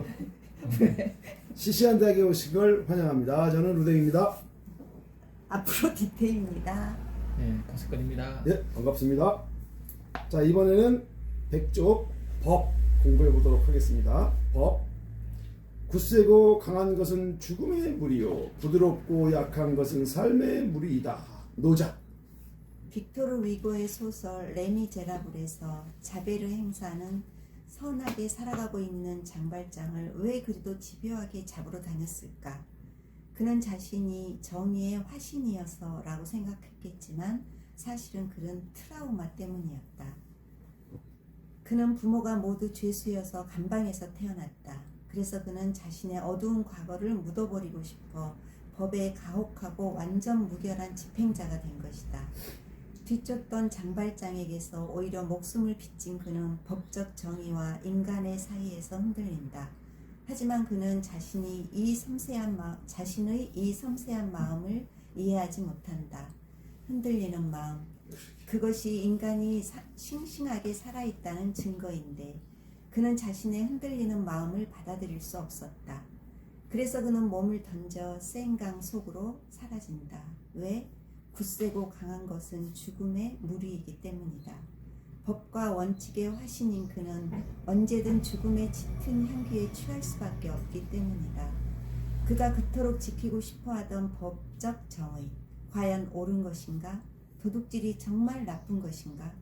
있어요. 시시한 대학에 오신 걸 환영합니다. 저는 루댕입니다. 앞으로 디테입니다. 네, 고석건입니다. 예, 반갑습니다. 자, 이번에는 백쪽 법 공부해 보도록 하겠습니다. 법. 굳세고 강한 것은 죽음의 무리요, 부드럽고 약한 것은 삶의 무리이다. 노자. 빅토르 위고의 소설 레미제라블에서 자베르 행사는 선하게 살아가고 있는 장발장을 왜 그리도 집요하게 잡으러 다녔을까? 그는 자신이 정의의 화신이어서 라고 생각했겠지만 사실은 그는 트라우마 때문이었다. 그는 부모가 모두 죄수여서 감방에서 태어났다. 그래서 그는 자신의 어두운 과거를 묻어버리고 싶어 법에 가혹하고 완전 무결한 집행자가 된 것이다. 뒤쫓던 장발장에게서 오히려 목숨을 빚진 그는 법적 정의와 인간의 사이에서 흔들린다. 하지만 그는 자신의 이 섬세한 마음을 이해하지 못한다. 흔들리는 마음, 그것이 인간이 싱싱하게 살아있다는 증거인데 그는 자신의 흔들리는 마음을 받아들일 수 없었다. 그래서 그는 몸을 던져 센 강 속으로 사라진다. 왜? 굳세고 강한 것은 죽음의 무리이기 때문이다. 법과 원칙의 화신인 그는 언제든 죽음의 짙은 향기에 취할 수밖에 없기 때문이다. 그가 그토록 지키고 싶어하던 법적 정의, 과연 옳은 것인가? 도둑질이 정말 나쁜 것인가?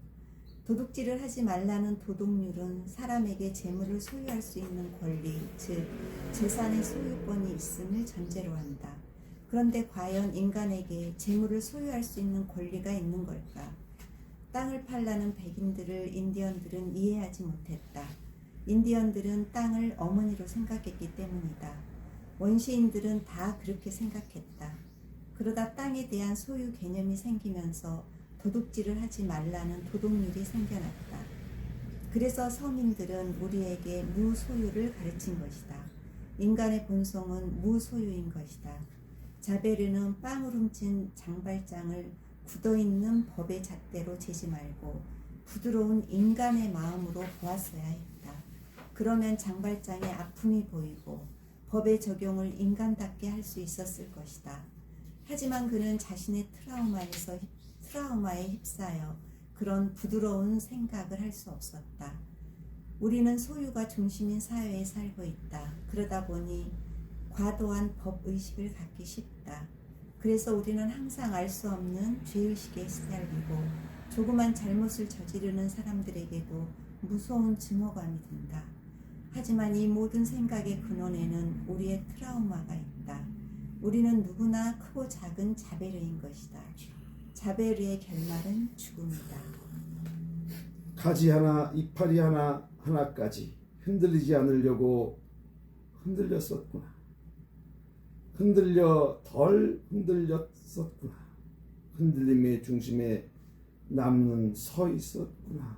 도둑질을 하지 말라는 도덕률은 사람에게 재물을 소유할 수 있는 권리, 즉 재산의 소유권이 있음을 전제로 한다. 그런데 과연 인간에게 재물을 소유할 수 있는 권리가 있는 걸까? 땅을 팔라는 백인들을 인디언들은 이해하지 못했다. 인디언들은 땅을 어머니로 생각했기 때문이다. 원시인들은 다 그렇게 생각했다. 그러다 땅에 대한 소유 개념이 생기면서 도둑질을 하지 말라는 도덕률이 생겨났다. 그래서 서민들은 우리에게 무소유를 가르친 것이다. 인간의 본성은 무소유인 것이다. 자베르는 빵을 훔친 장발장을 굳어있는 법의 잣대로 재지 말고 부드러운 인간의 마음으로 보았어야 했다. 그러면 장발장의 아픔이 보이고 법의 적용을 인간답게 할 수 있었을 것이다. 하지만 그는 자신의 트라우마에 휩싸여 그런 부드러운 생각을 할 수 없었다. 우리는 소유가 중심인 사회에 살고 있다. 그러다 보니 과도한 법의식을 갖기 쉽다. 그래서 우리는 항상 알 수 없는 죄의식에 시달리고 조그만 잘못을 저지르는 사람들에게도 무서운 증오감이 든다. 하지만 이 모든 생각의 근원에는 우리의 트라우마가 있다. 우리는 누구나 크고 작은 자베르인 것이다. 자베르의 결말은 죽음이다. 가지 하나, 이파리 하나, 하나까지 흔들리지 않으려고 흔들렸었구나. 흔들려 덜 흔들렸었구나. 흔들림의 중심에 남는 서 있었구나.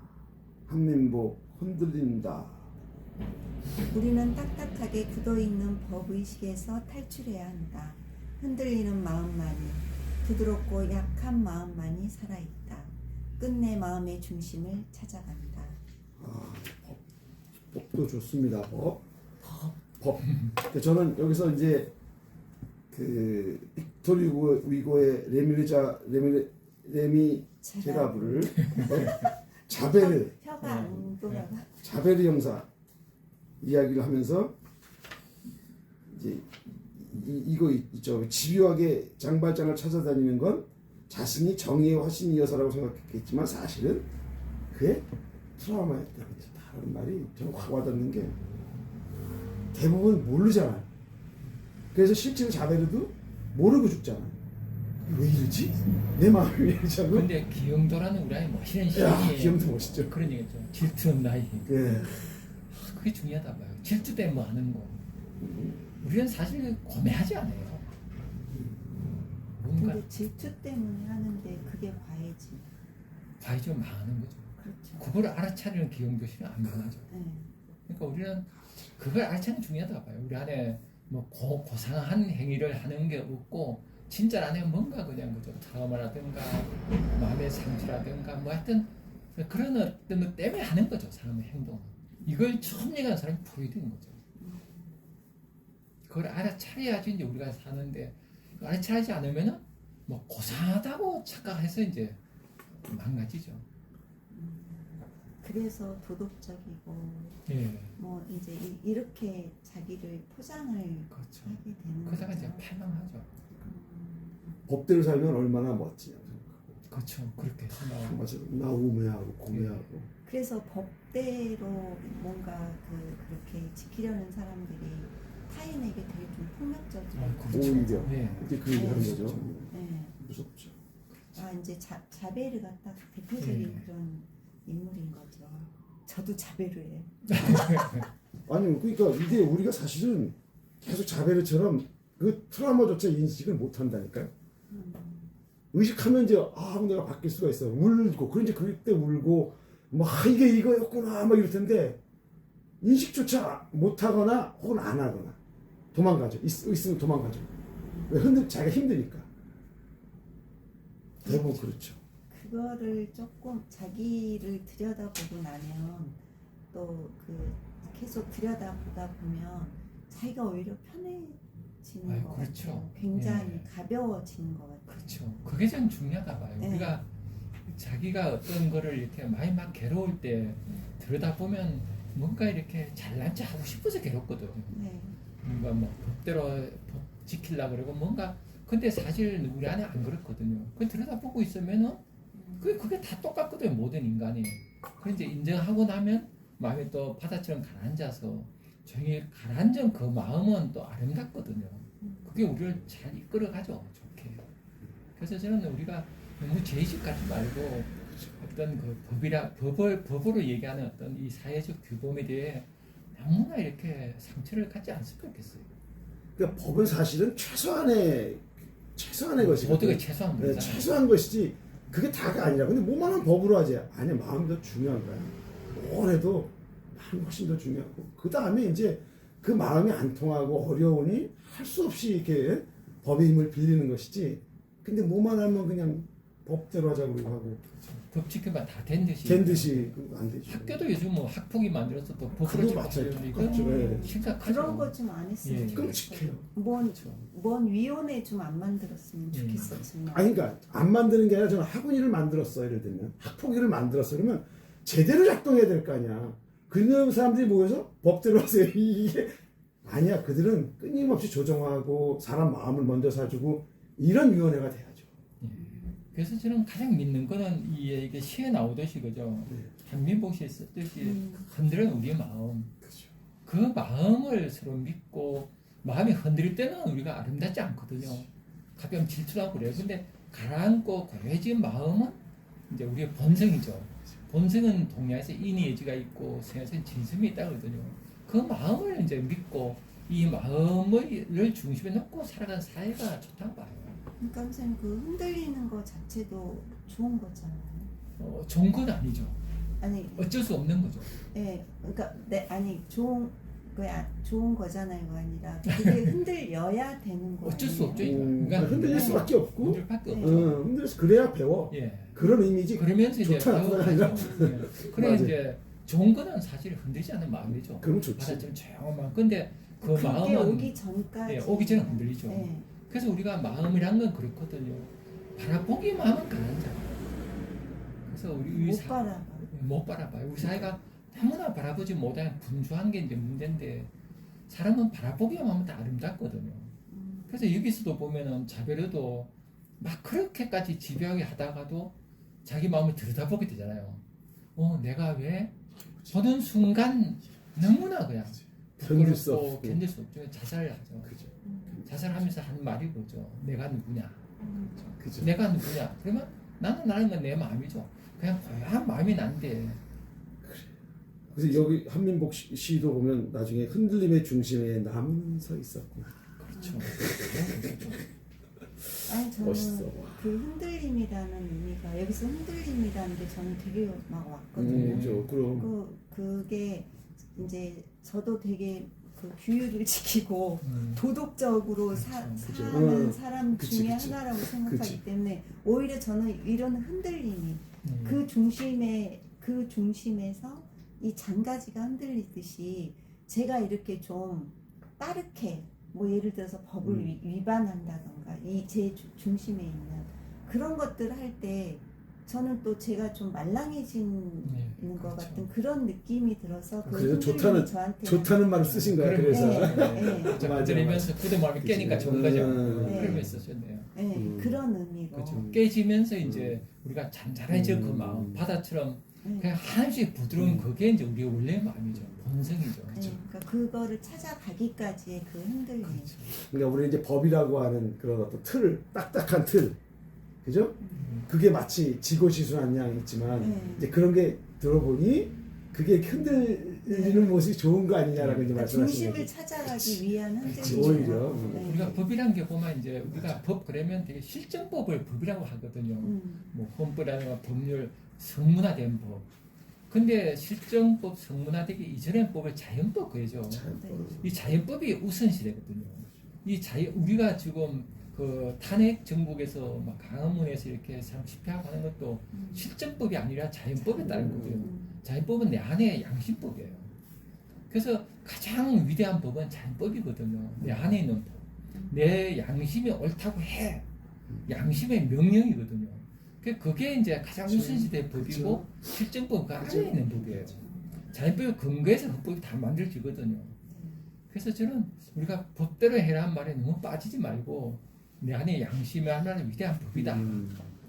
한민복 흔들린다. 우리는 딱딱하게 굳어있는 법의식에서 탈출해야 한다. 흔들리는 마음만이, 부드럽고 약한 마음만이 살아있다. 끝내 마음의 중심을 찾아간다. 법도 좋습니다. 법. 저는 여기서 이제 그 빅토르 위고의 레미제라블을 자베르 혀가 안 돌아가. 자베르 형사 이야기를 하면서 이제 이거 있죠. 집요하게 장발장을 찾아다니는 건 자신이 정의의 화신이어서라고 생각했겠지만 사실은 그의 트라우마였다는 다른 말이 저는 확 와닿는 게 대부분 모르잖아요. 그래서 실제로 자베르도 모르고 죽잖아요. 왜 이러지? 내 마음이 왜 이러지? 근데 기영도라는 우리 아이 멋있는 야, 시인이 기영도 멋있죠. 그런 얘기죠. 질투 없는 아이. 예. 그게 중요하다 봐요. 질투 때문에 뭐 하는 거. 우리는 사실 고매하지 않아요. 뭔가 근데 질투 때문에 하는데 그게 과외지. 과이 좀 망하는 거죠. 그렇죠. 그걸 알아차리는 기영도실은 안 망하죠. 네. 그러니까 우리는 그걸 알아차리는 중요하다 봐요. 우리 안에 뭐 고상한 행위를 하는 게 없고 진짜 안에 뭔가 그냥 그죠. 트라우마라든가 마음의 상처라든가 뭐 하여튼 그런 어떤 것 때문에 하는 거죠. 사람의 행동은. 이걸 처음 얘기하는 사람이 프로이드인 거죠. 그걸 알아차려야지 이제 우리가 사는데 알아차리지 않으면은 뭐 고상하다고 착각해서 이제 망가지죠. 그래서 도덕적이고 예, 뭐 이제 이렇게 자기를 포장을 그렇죠. 하게 되는 그러다가 이제 거죠. 패망하죠. 법대로 살면 얼마나 멋지냐고 생각하고. 그렇죠. 그렇게 생각하고. 맞아. 나 우매하고 고매하고. 그래서 법대로 뭔가 그렇게 지키려는 사람들이 타인에게 되게 좀 폭력적이고 그렇죠. 오히려 예. 이제 그 얘기 하는 네. 거죠. 네. 무섭죠. 아 이제 자베르가 딱 대표적인 네. 그런 인물인 거죠. 저도 자베르예요. 아니 그러니까 이게 우리가 사실은 계속 자베르처럼 그 트라우마조차 인식을 못 한다니까요. 의식하면 이제 내가 바뀔 수가 있어. 울고 그런 이제 그때 울고 막 이게 이거였구나 막 이럴 텐데 인식조차 못 하거나 혹은 안 하거나 도망가죠. 있으면 도망가죠. 왜 자기가 힘드니까. 대부분 그렇죠. 그거를 조금 자기를 들여다보고 나면 또 계속 들여다보다 보면 자기가 오히려 편해지는 아유, 것 그렇죠. 같아요. 굉장히 예. 가벼워지는 것 같아요. 그렇죠. 그게 좀 중요하다 봐요. 네. 우리가 자기가 어떤 거를 이렇게 많이 막 괴로울 때 들여다보면 뭔가 이렇게 잘난 체 하고 싶어서 괴롭거든요. 네. 뭔가 뭐 법대로 법 지키려고 그러고 뭔가 근데 사실 우리 안에 안 그렇거든요. 그 들여다보고 있으면은 그게 다 똑같거든요. 모든 인간이. 그 이제 인정하고 나면 마음이 또 바다처럼 가라앉아서 조용히 가라앉은 그 마음은 또 아름답거든요. 그게 우리를 잘 이끌어가죠. 좋게. 그래서 저는 우리가 너무 죄의식하지 말고 어떤 그 법으로 얘기하는 어떤 이 사회적 규범에 대해 너무나 이렇게 상처를 갖지 않았으면 좋겠어요. 그러니까 법은 사실은 최소한의 것이거든요. 모두가 최소한 네, 거잖아요. 최소한 것이지 그게 다가 아니라. 근데 뭐만한 법으로 하지. 아니 마음이 더 중요한 거야. 뭘 해도 마음이 훨씬 더 중요하고 그 다음에 이제 그 마음이 안 통하고 어려우니 할 수 없이 이렇게 법의 힘을 빌리는 것이지. 근데 뭐만 하면 그냥 법대로 하자고 그러고 하고 법 지키면 다 된 듯이. 된 듯이 그거 안 되죠. 학교도 요즘 뭐 학폭이 만들어서 또 법으로 그거 지키고 맞아요. 이건 그렇죠. 예. 심각하죠. 그런 거 좀 안 했으면 예. 좋겠어요. 끔찍해요. 뭔 위원회 좀 안 만들었으면 예. 좋겠어 정말. 아니 그러니까 안 만드는 게 아니라 저는 학원일을 만들었어. 예를 들면 학폭위를 만들었어. 그러면 제대로 작동해야 될 거 아니야. 그런 사람들이 모여서 법대로 하세요. 이게 아니야. 그들은 끊임없이 조정하고 사람 마음을 먼저 사주고 이런 위원회가 돼야죠. 예. 그래서 저는 가장 믿는 거는 이게 시에 나오듯이 그죠. 네. 한민복 씨에 썼듯이 음. 흔드는 우리의 마음. 그렇죠. 그 마음을 서로 믿고 마음이 흔들릴 때는 우리가 아름답지 않거든요. 가끔 질투하고 그래요. 근데 가라앉고 고요해진 마음은 이제 우리의 본성이죠. 본성은 동양에서 인의예지가 있고 서양에서는 진심이 있다고 그러거든요. 그 마음을 이제 믿고 이 마음을 중심에 놓고 살아가는 사회가 좋다고 봐요. 그러니까 선생님 그 흔들리는 거 자체도 좋은 거잖아요. 좋은 건 아니죠. 아니, 어쩔 수 없는 거죠. 예, 그러니까 아니 좋은 거잖아요가 아니라 그게 흔들려야 되는 거예요. 어쩔 수 없죠. 이건. 흔들릴 수밖에 없고 흔들 밖에 네. 없죠. 흔들려서 그래야 배워. 예. 그런 의미지. 그러면서 이제 좋다, 나쁘다 아니라. 그래 맞아요. 이제 좋은 거는 사실 흔들리지 않는 마음이죠. 그럼 좋지. 바다처럼 조용한 마음. 근데 그 그게 마음은 오기 전까지. 예, 오기 전에 흔들리죠. 예. 그래서 우리가 마음이란 건 그렇거든요. 바라보기 마음은 가라앉아. 그래서 우리 못 바라봐. 못 바라봐요. 우리 사회가 너무나 바라보지 못하는 분주한 게 이제 문제인데 사람은 바라보기만 하면 다 아름답거든요. 그래서 여기서도 보면은 자베르도 막 그렇게까지 집요하게 하다가도 자기 마음을 들여다보게 되잖아요. 내가 왜 보는 순간 너무나 그냥 견딜 수 부끄럽고 없고. 견딜 수 없죠. 자살을 하죠. 그죠. 자살하면서 한 말이 뭐죠? 내가 누구냐? 그죠. 내가 누구냐? 그러면 나는 건 내 마음이죠. 그냥 고요한 마음이 난데 그래서 여기 한민복 시도 보면 나중에 흔들림의 중심에 남은 서 있었구나. 그렇죠. 아니 저는 멋있어. 그 흔들림이라는 의미가 여기서 흔들림이라는 게 저는 되게 막 왔거든요. 그죠. 그럼 그게 이제 저도 되게 그 규율을 지키고 음. 도덕적으로 그렇죠. 그죠. 사는 사람 그치, 중에 그치. 하나라고 생각하기 그치. 때문에 오히려 저는 이런 흔들림이 그 중심에서 이 잔가지가 흔들리듯이 제가 이렇게 좀 빠르게 뭐 예를 들어서 법을 위반한다던가 이 제 중심에 있는 그런 것들 할 때 저는 또 제가 좀 말랑해지는 것 그렇죠. 같은 그런 느낌이 들어서 그 그래서 흔들림이 저한테 좋다는 말을 쓰신 거야. 그래서 그렇죠. 그러면서 그대 마음이 깨니까 좋은 거죠. 네. 그러면 있었었네요. 네, 그런 의미로 그렇죠. 깨지면서 이제 우리가 잔잔해져 그 마음 바다처럼 그냥 한없이 부드러운 그게 이제 우리의 원래 마음이죠. 본성이죠. 네, 그러니까 그거를 찾아가기까지의 그 흔들림. 그렇죠. 그러니까 우리 이제 법이라고 하는 그런 어떤 틀, 딱딱한 틀, 그죠? 그게 마치 지고지순한 양 있지만 이제 그런 게 들어보니 그게 흔들리는 모습이 좋은 거 아니냐라고 이제 그러니까 말씀하시는 중심을 거지. 찾아가기 위한 흔들림. 오히려. 우리가 법이란 게 보면 이제 우리가 법 그러면 되게 실정법을 법이라고 하거든요. 뭐 헌법이라든가 법률 성문화된 법. 근데 실정법 성문화되기 이전의 법을 자연법 그러죠. 이 자연법이 우선시되거든요. 이 우리가 지금 그 탄핵 정국에서 막 강화문에서 이렇게 참 집회하고 하는 것도 실정법이 아니라 자연법에 따른 거고요. 자연법은 내 안에 양심법이에요. 그래서 가장 위대한 법은 자연법이거든요. 내 안에 있는 법. 내 양심이 옳다고 해. 양심의 명령이거든요. 그게 이제 가장 우선시대 법이고 실정법 그 안에 있는 법이에요. 자연법의 근거에서 헌법이 다 만들어지거든요. 그래서 저는 우리가 법대로 해라는 말에 너무 빠지지 말고 내 안에 양심이 하나는 위대한 법이다.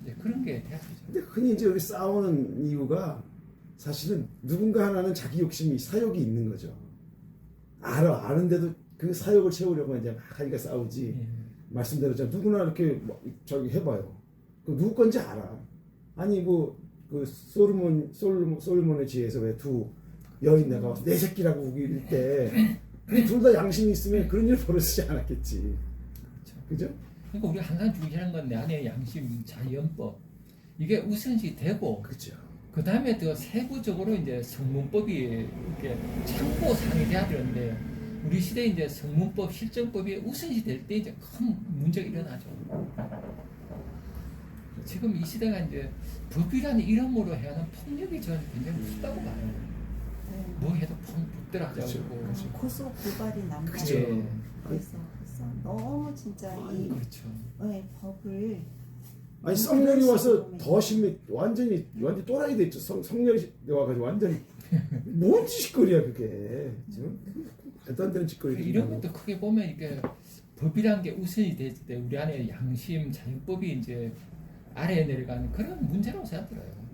이제 그런 게 돼야 되죠. 근데 흔히 이제 우리 싸우는 이유가 사실은 누군가 하나는 자기 욕심이 사욕이 있는 거죠. 아는데도 그 사욕을 채우려고 이제 막 하니까 싸우지. 말씀대로 누구나 이렇게 뭐 저기 해봐요. 그 누구 건지 알아. 아니 그 솔로몬의 지혜에서 왜 두 여인 나가서 내 새끼라고 우길 때 둘 다 양심이 있으면 그런 일 벌어지지 않았겠지. 그죠? 그러니까 우리가 항상 중시하는 건 내 안에 양심, 자연법 이게 우선시 되고 그렇죠. 그 다음에 더 세부적으로 이제 성문법이 이렇게 참고 상이 돼야 되는데 우리 시대 이제 성문법, 실정법이 우선시 될 때 이제 큰 문제가 일어나죠. 지금 이 시대가 이제 법이라는 이름으로 해야 하는 폭력이 저는 굉장히 크다고 봐요. 뭐 해도 붙들어가고 그렇죠. 고소 고발이 난다. 그렇죠. 그래서 너무 진짜 이 그렇죠. 법을 아니 성렬이 와서 더 심해 완전 또라이 됐죠. 성렬이 와가지고 완전히 뭔 짓거리야 그게 지금 말도 안 되는 짓거리. 이런 것도 크게 보면 이게 법이란 게 우선이 될 때 우리 안에 양심, 자연법이 이제 아래에 내려가는 그런 문제라고 생각들어요.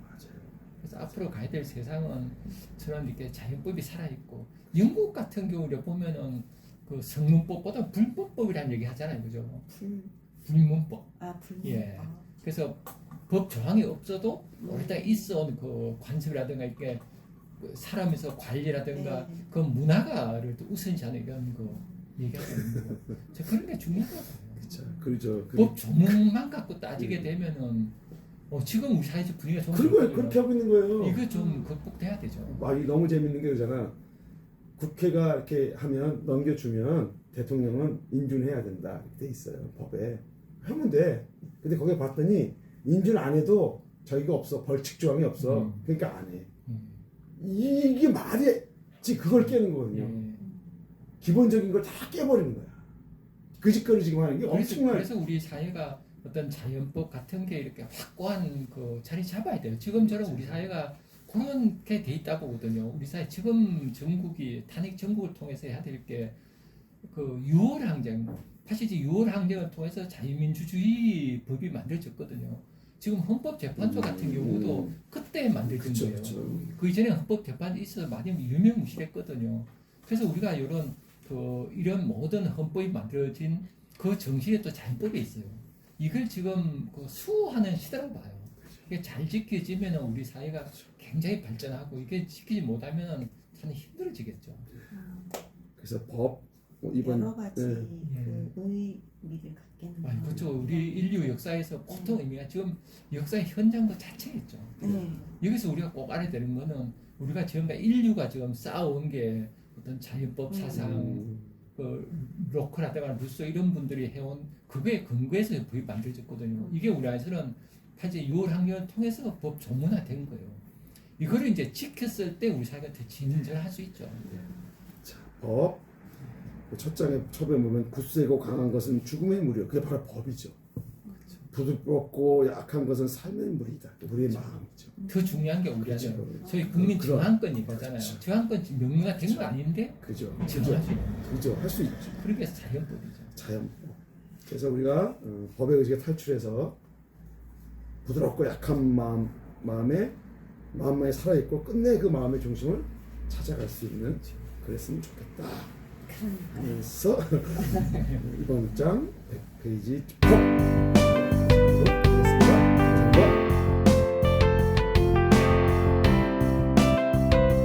그래서 앞으로 가야 될 세상은 저런 이렇게 자연법이 살아있고 영국 같은 경우를 보면은 그 성문법보다 불법법이라는 얘기 하잖아요, 그죠? 불문법. 불문법. 예. 그래서 법 조항이 없어도 오랫동안 있어온 그 관습이라든가 이렇게 사람에서 관리라든가 그 문화가를 또 우선시하는 이런 거 얘기하는 거고. 저 그런 게 중요하다고 봐요. 그렇죠. 법 조문만 갖고 따지게 되면은 지금 우리 사회적 분위기가 좀 그렇게 하고 있는 거예요. 이거 좀 극복돼야 되죠. 이 너무 재밌는 게 그러잖아. 국회가 이렇게 하면 넘겨주면 대통령은 인준해야 된다 이렇게 돼 있어요 법에. 하면 돼. 근데 거기 봤더니 인준 안 해도 저기가 없어. 벌칙 조항이 없어. 그러니까 안 해. 이게 말이지 그걸 깨는 거거든요. 기본적인 걸 다 깨버리는 거야. 그 짓거리 지금 하는 게 엄청나요. 그래서 우리 사회가 어떤 자연법 같은 게 이렇게 확고한 그 자리 잡아야 돼요. 지금처럼 우리 사회가 그렇게 돼 있다고 보거든요. 우리 사회 지금 전국이 탄핵 전국을 통해서 해야 될 게 그 6월 항쟁, 파시지 6월 항쟁을 통해서 자유민주주의 법이 만들어졌거든요. 지금 헌법재판소 같은 경우도 그때 만들어진 거예요. 그렇죠. 그 이전에 헌법재판이 있어서 많이 유명무실했거든요. 그래서 우리가 이런 모든 헌법이 만들어진 그 정신에 또 자연법이 있어요. 이걸 지금 수호하는 시대라고 봐요. 이게 잘 지켜지면 우리 사회가 굉장히 발전하고 이게 지키지 못하면 참 힘들어지겠죠. 그래서 법 이번 여러 가지 그 의미를 갖겠는. 그렇죠. 우리 인류 역사에서 보통 의미가 지금 역사의 현장도 자체겠죠. 여기서 우리가 꼭 알아야 되는 거는 우리가 지금까지 인류가 지금 쌓아온 게 어떤 자연법 사상, 그 로크라든가 루소 이런 분들이 해온 그거에 근거해서 법이 만들어졌거든요. 이게 우리 안에서는 사실 6월 항쟁을 통해서 법 조문화된 거예요. 이거를 이제 지켰을 때 우리 사회가 더 진전할 수 있죠. 자, 법 첫 장에 처음에 보면 굳세고 강한 것은 죽음의 무리요. 그게 바로 법이죠. 부드럽고 약한 것은 삶의 무리다. 우리의 마음이죠. 더 중요한 게 우리 안에 그렇죠. 저희 국민 그럼. 저항권이 거잖아요. 그렇죠. 저항권 명령이 된 거 아닌데 그죠. 저항하시고 그죠. 할 수 있죠. 그렇게 해서 자연법이죠. 자연법. 그래서 우리가 법의 의식에 탈출해서 부드럽고 약한 마음에 살아있고 끝내 그 마음의 중심을 찾아갈 수 있는 그랬으면 좋겠다 하면서 이번 장 100페이지 법